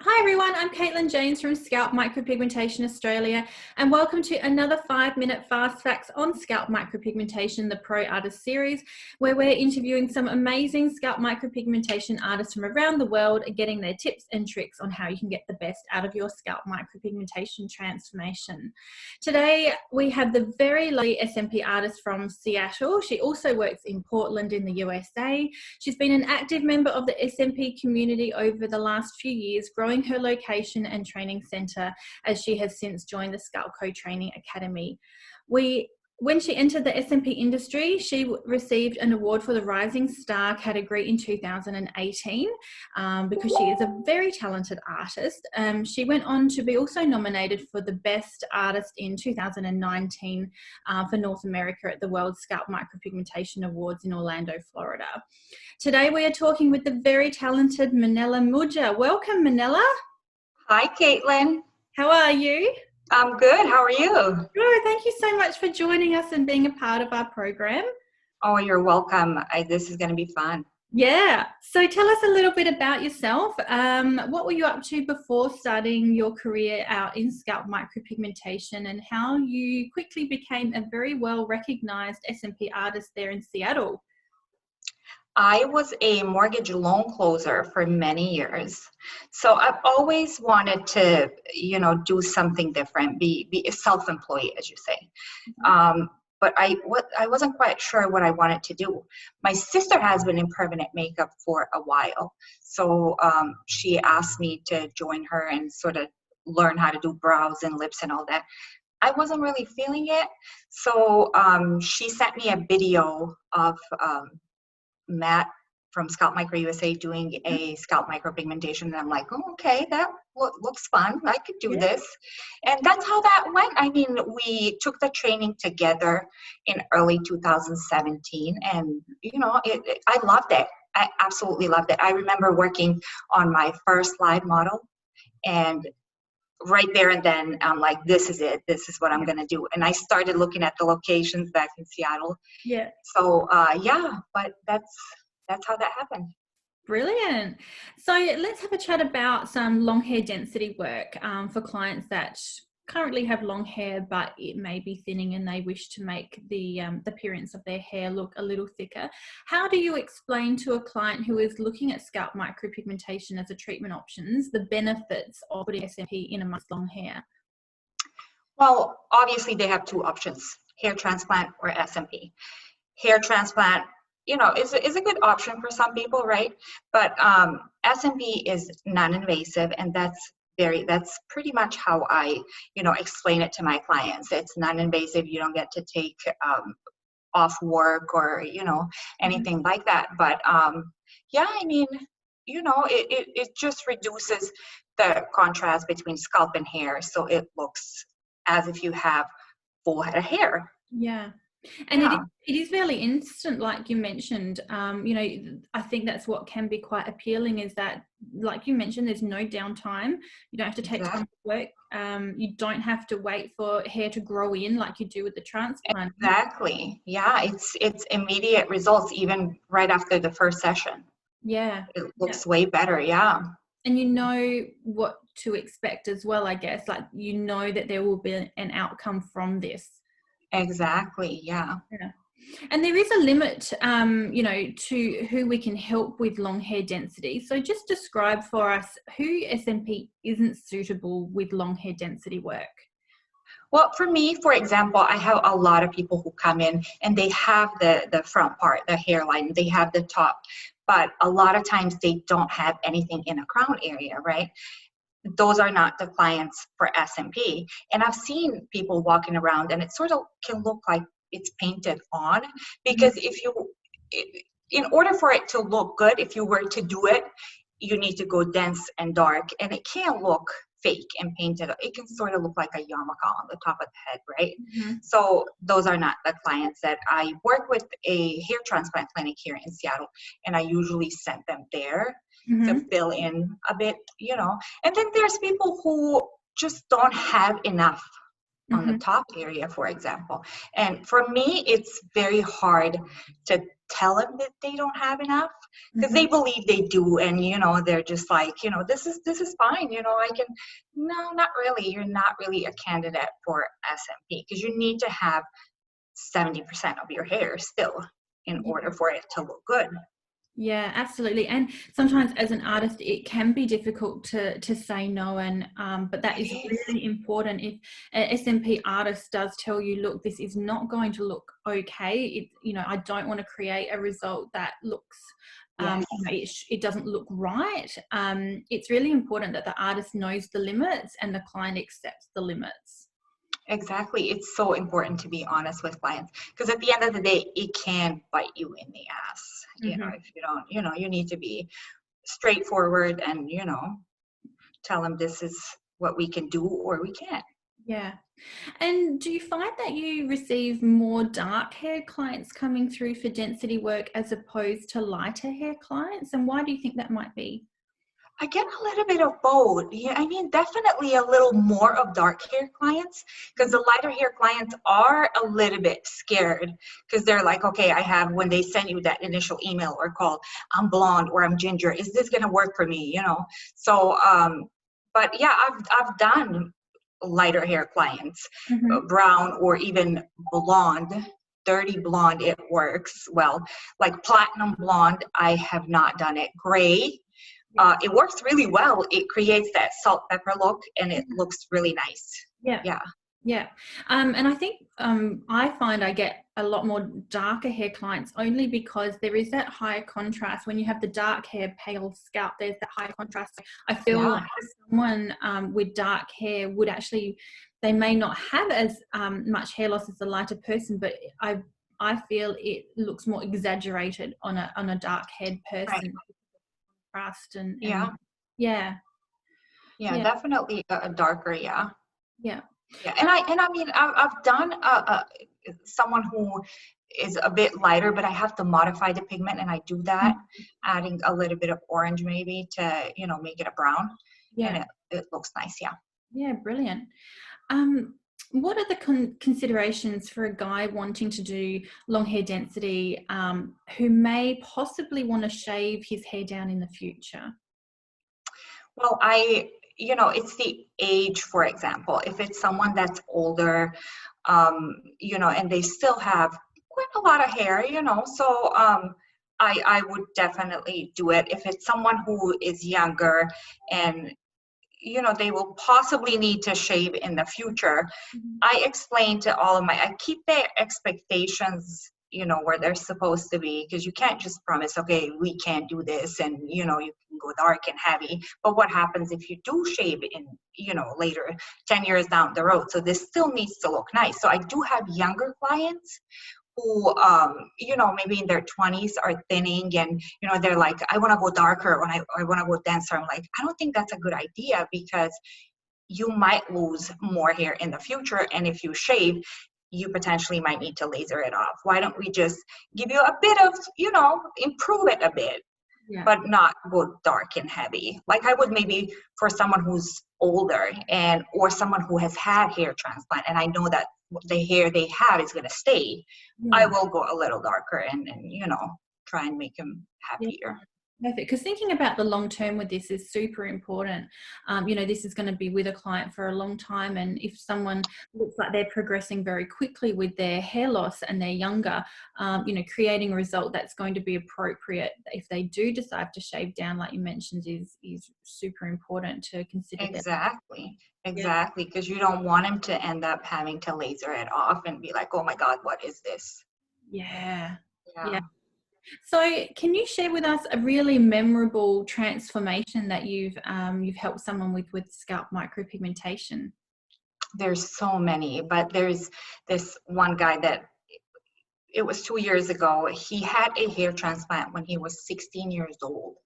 Hi everyone, I'm Caitlin James from Scalp MicroPigmentation Australia, and welcome to another 5-minute fast facts on Scalp MicroPigmentation, the Pro Artist Series, where we're interviewing some amazing scalp micropigmentation artists from around the world and getting their tips and tricks on how you can get the best out of your scalp micropigmentation transformation. Today we have the very lovely SMP artist from Seattle. She also works in Portland in the USA. She's been an active member of the SMP community over the last few years, growing her location and training centre as she has since joined the Scalp Co Training Academy. When she entered the SMP industry, she received an award for the Rising Star category in 2018 because she is a very talented artist. She went on to be also nominated for the Best Artist in 2019 for North America at the World Scalp Micropigmentation Awards in Orlando, Florida. Today we are talking with the very talented Minela Mujdza. Welcome, Minela. Hi, Caitlin. How are you? I'm good. How are you? Good. Thank you so much for joining us and being a part of our program. Oh, you're welcome. This is going to be fun. Yeah. So tell us a little bit about yourself. What were you up to before starting your career out in scalp micropigmentation, and how you quickly became a very well recognized SMP artist there in Seattle? I was a mortgage loan closer for many years. So I've always wanted to, do something different, be a self-employed, as you say. But I wasn't quite sure what I wanted to do. My sister has been in permanent makeup for a while. So she asked me to join her and sort of learn how to do brows and lips and all that. I wasn't really feeling it. So she sent me a video of Matt from Scalp Micro USA doing a scalp micropigmentation, and I'm like, oh, okay, that looks fun. I could do this. And that's how that went. I mean, we took the training together in early 2017, and I loved it. I absolutely loved it. I remember working on my first live model, and right there and then I'm like, this is it. This is what I'm going to do. And I started looking at the locations back in Seattle. Yeah. So but that's how that happened. Brilliant. So let's have a chat about some long hair density work for clients that currently have long hair, but it may be thinning and they wish to make the appearance of their hair look a little thicker. How do you explain to a client who is looking at scalp micropigmentation as a treatment options the benefits of putting SMP in amongst long hair? Well, obviously they have two options, hair transplant or SMP. Hair transplant, is a good option for some people, right? But SMP is non-invasive, and that's pretty much how I, explain it to my clients. It's non-invasive. You don't get to take off work or, anything like that. But it just reduces the contrast between scalp and hair, so it looks as if you have full head of hair. Yeah. And it is fairly instant, like you mentioned. I think that's what can be quite appealing, is that, like you mentioned, there's no downtime. You don't have to take time to work. You don't have to wait for hair to grow in like you do with the transplant. Exactly. Yeah, it's immediate results even right after the first session. Yeah. It looks way better. Yeah. And you know what to expect as well, I guess. Like, that there will be an outcome from this. Exactly. Yeah. And there is a limit, to who we can help with long hair density. So just describe for us who SMP isn't suitable with long hair density work. Well, for me, for example, I have a lot of people who come in and they have the front part, the hairline, they have the top, but a lot of times they don't have anything in a crown area, right? Those are not the clients for SMP. And I've seen people walking around and it sort of can look like it's painted on, because in order for it to look good, if you were to do it, you need to go dense and dark, and it can't look fake and painted. It can sort of look like a yarmulke on the top of the head, right? So those are not the clients that I work with. A hair transplant clinic here in Seattle, and I usually send them there to fill in a bit, and then there's people who just don't have enough on the Mm-hmm. top area, for example. And for me, it's very hard to tell them that they don't have enough because Mm-hmm. they believe they do. And, they're just like, this is fine. I can, no, not really. You're not really a candidate for SMP because you need to have 70% of your hair still in order for it to look good. Yeah, absolutely. And sometimes as an artist, it can be difficult to say no. And but that It is is. really important. If an SMP artist does tell you, look, this is not going to look okay. I don't want to create a result that looks, Yes. it doesn't look right. It's really important that the artist knows the limits and the client accepts the limits. Exactly. It's so important to be honest with clients because at the end of the day, it can bite you in the ass. Mm-hmm. If you don't, you need to be straightforward and, tell them this is what we can do or we can't. Yeah. And do you find that you receive more dark hair clients coming through for density work as opposed to lighter hair clients? And why do you think that might be? I get a little bit of both. Yeah, I mean, definitely a little more of dark hair clients because the lighter hair clients are a little bit scared because they're like, okay, when they send you that initial email or call, I'm blonde or I'm ginger. Is this going to work for me? So, but yeah, I've done lighter hair clients, Mm-hmm. brown or even blonde. Dirty blonde, it works well. Like platinum blonde, I have not done it. Gray, it works really well. It creates that salt pepper look and it looks really nice. Yeah. Yeah. Yeah. And I think I find I get a lot more darker hair clients only because there is that higher contrast. When you have the dark hair, pale scalp, there's that high contrast. I feel Yeah. like someone with dark hair would actually, they may not have as much hair loss as a lighter person, but I feel it looks more exaggerated on a dark haired Right. person. Contrast and Yeah. yeah. Yeah, Yeah. definitely a darker. Yeah. Yeah. Yeah. And I mean, I've done someone who is a bit lighter, but I have to modify the pigment and I do that, adding a little bit of orange maybe to, make it a brown. Yeah. And it looks nice. Yeah. Yeah, brilliant. What are the considerations for a guy wanting to do long hair density who may possibly want to shave his hair down in the future? Well, it's the age, for example. If it's someone that's older, and they still have quite a lot of hair, so I would definitely do it. If it's someone who is younger and, they will possibly need to shave in the future, Mm-hmm. I explain to I keep their expectations, where they're supposed to be, because you can't just promise, okay, we can't do this and, you can go dark and heavy. But what happens if you do shave in, later, 10 years down the road? So this still needs to look nice. So I do have younger clients who, maybe in their 20s are thinning and, they're like, I want to go darker or I want to go denser. I'm like, I don't think that's a good idea because you might lose more hair in the future. And if you shave, you potentially might need to laser it off. Why don't we just give you a bit of, improve it a bit, Yeah. but not go dark and heavy. Like I would maybe for someone who's older or someone who has had hair transplant, and I know that the hair they have is going to stay, I will go a little darker and try and make them happier. Perfect. Because thinking about the long term with this is super important. This is going to be with a client for a long time. And if someone looks like they're progressing very quickly with their hair loss and they're younger, creating a result that's going to be appropriate if they do decide to shave down, like you mentioned, is super important to consider. Exactly. Exactly. Because you don't want them to end up having to laser it off and be like, oh my God, what is this? Yeah. Yeah. So can you share with us a really memorable transformation that you've helped someone with scalp micropigmentation? There's so many, but there's this one guy that it was 2 years ago. He had a hair transplant when he was 16 years old.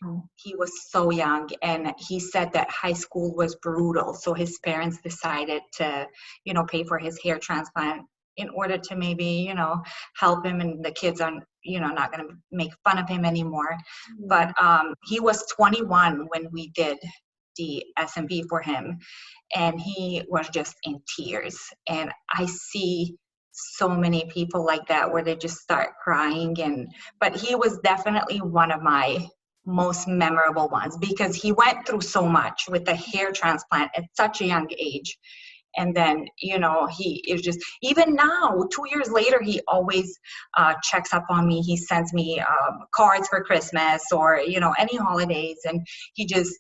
Wow. He was so young, and he said that high school was brutal. So his parents decided to, pay for his hair transplant in order to maybe, help him, and the kids are, not going to make fun of him anymore. But he was 21 when we did the SMB for him, and he was just in tears. And I see so many people like that where they just start crying. But he was definitely one of my most memorable ones because he went through so much with the hair transplant at such a young age. And then, he is just, even now, 2 years later, he always checks up on me. He sends me cards for Christmas or, any holidays. And he just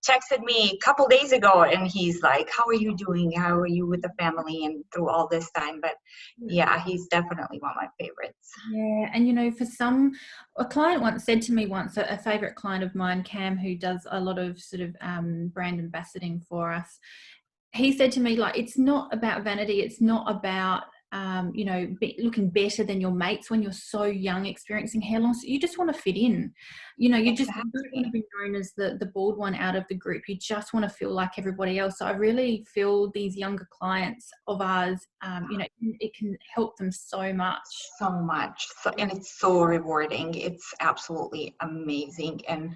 texted me a couple days ago and he's like, how are you doing? How are you with the family and through all this time? But yeah, he's definitely one of my favorites. Yeah. And, for a client once said to me a favorite client of mine, Cam, who does a lot of sort of brand ambassadoring for us, he said to me, like, it's not about vanity. It's not about, looking better than your mates when you're so young experiencing hair loss. You just want to fit in. You Exactly. just don't want to be known as the bald one out of the group. You just want to feel like everybody else. So I really feel these younger clients of ours, it can help them so much. So much. And it's so rewarding. It's absolutely amazing. And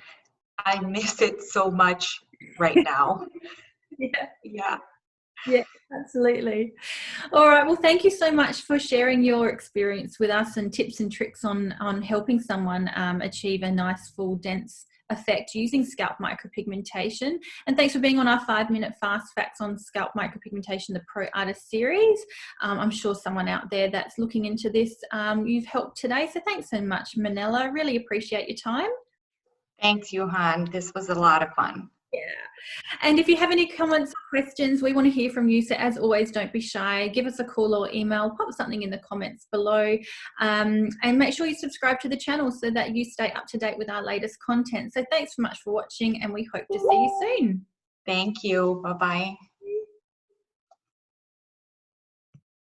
I miss it so much right now. Yeah, absolutely. All right. Well, thank you so much for sharing your experience with us and tips and tricks on helping someone achieve a nice, full, dense effect using scalp micropigmentation. And thanks for being on our 5-minute fast facts on scalp micropigmentation, the Pro Artist series. I'm sure someone out there that's looking into this, you've helped today. So thanks so much, Minela. I really appreciate your time. Thanks, Johan. This was a lot of fun. Yeah. And if you have any comments or questions, we want to hear from you. So as always, don't be shy. Give us a call or email, pop something in the comments below, and make sure you subscribe to the channel so that you stay up to date with our latest content. So thanks so much for watching and we hope to see you soon. Thank you. Bye-bye.